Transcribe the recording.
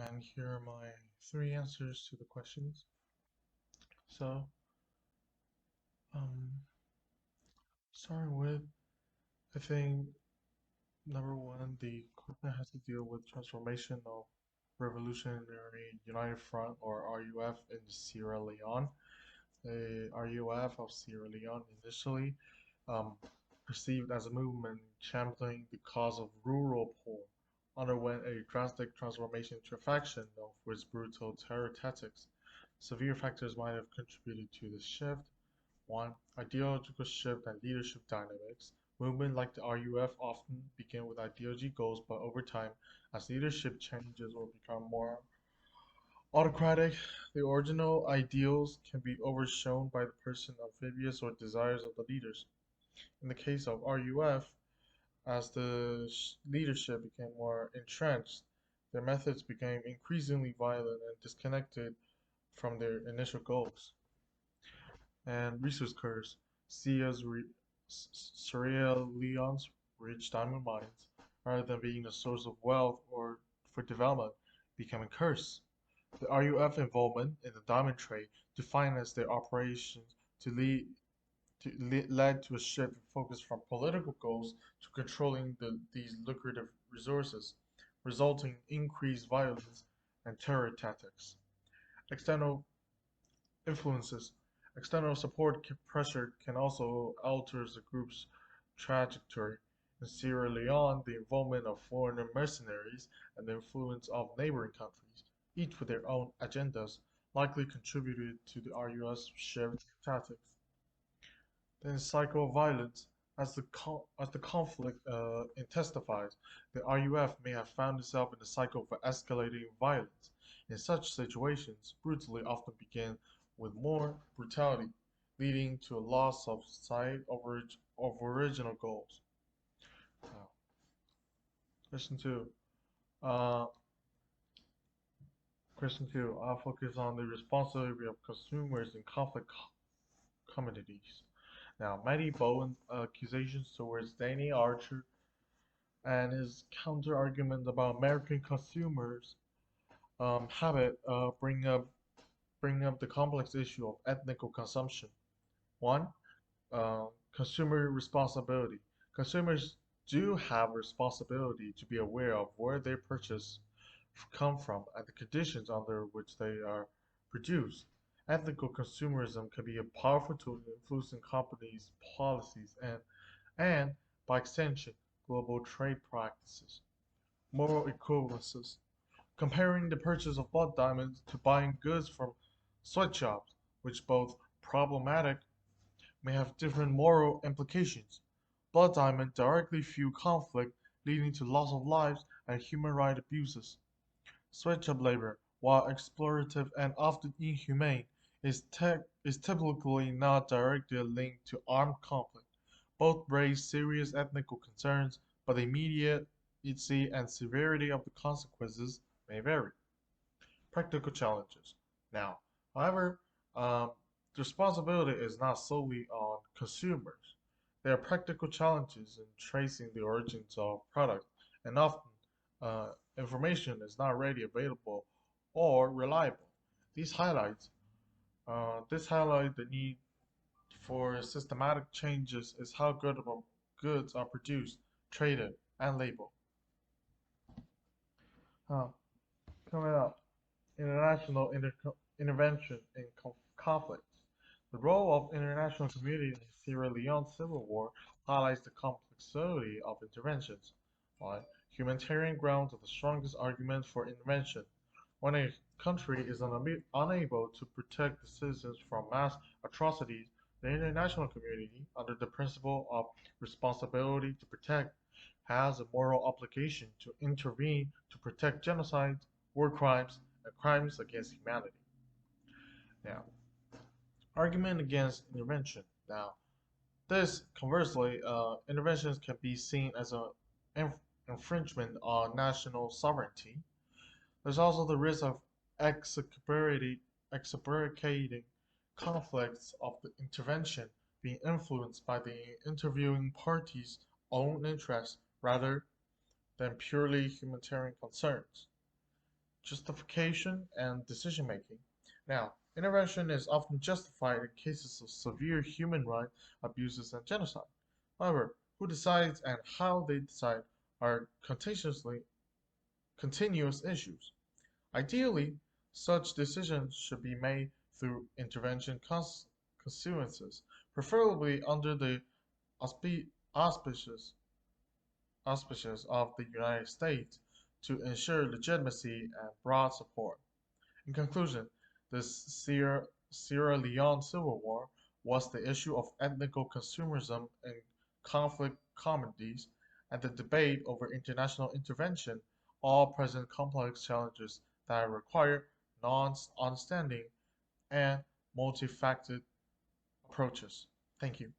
and here are my three answers to the questions. So, um, starting with, I think number one, the question has to deal with transformation of Revolutionary United Front or RUF in Sierra Leone. The RUF of Sierra Leone initially um, perceived as a movement championing the cause of rural poor, underwent a drastic transformation to a faction known for its brutal terror tactics. Severe factors might have contributed to this shift. One, ideological shift and leadership dynamics. Movements like the RUF often begin with ideology goals, but over time, as leadership changes or become more autocratic, the original ideals can be overshown by the person amphibious or desires of the leaders. In the case of RUF, as the leadership became more entrenched, their methods became increasingly violent and disconnected from their initial goals. And resource curse. Sierra Leone's rich diamond mines, rather than being a source of wealth or for development, became a curse. The RUF involvement in the diamond trade to finance their operations to lead led to a shift in focus from political goals to controlling these lucrative resources, resulting in increased violence and terror tactics. External influences. External support pressure can also alter the group's trajectory. In Sierra Leone, the involvement of foreign mercenaries and the influence of neighboring countries, each with their own agendas, likely contributed to the RUS shift tactics. Then cycle of violence. As the conflict intensifies, the RUF may have found itself in a cycle of escalating violence. In such situations, brutality often begin with more brutality, leading to a loss of sight of original goals. Now, question two. Uh, question two. I'll focus on the responsibility of consumers in conflict communities. Now, Matty Bowen's accusations towards Danny Archer and his counter-argument about American consumers' habit bring up the complex issue of ethnical consumption. One, consumer responsibility. Consumers do have a responsibility to be aware of where their purchase come from and the conditions under which they are produced. Ethical consumerism can be a powerful tool in influencing companies' policies and by extension, global trade practices. Moral equivalences. Comparing the purchase of blood diamonds to buying goods from sweatshops, which both problematic may have different moral implications. Blood diamonds directly fuel conflict, leading to loss of lives and human rights abuses. Sweatshop labor, while exploitative and often inhumane, is typically not directly linked to armed conflict. Both raise serious ethical concerns, but the immediacy and severity of the consequences may vary. Practical challenges. Now, however, the responsibility is not solely on consumers. There are practical challenges in tracing the origins of products, and often information is not readily available or reliable. These highlights this highlight the need for systematic changes is how goods are produced, traded, and labeled. Uh, Coming up, international intervention in conflicts. The role of international community in the Sierra Leone civil war highlights the complexity of interventions. One, humanitarian grounds are the strongest arguments for intervention. When a country is unable to protect the citizens from mass atrocities, the international community, under the principle of responsibility to protect, has a moral obligation to intervene to protect genocides, war crimes, and crimes against humanity. Now, argument against intervention. Now, this conversely, interventions can be seen as an infringement on national sovereignty. There's also the risk of exacerbating conflicts of the intervention being influenced by the interviewing party's own interests rather than purely humanitarian concerns. justification, and decision making. Now, intervention is often justified in cases of severe human rights abuses and genocide. However, who decides and how they decide are continuous issues. Ideally, such decisions should be made through intervention consequences, preferably under the auspices of the United States to ensure legitimacy and broad support. In conclusion, the Sierra Leone Civil War was the issue of ethnical consumerism in conflict communities and the debate over international intervention all present complex challenges that require non-understanding and multifaceted approaches. Thank you.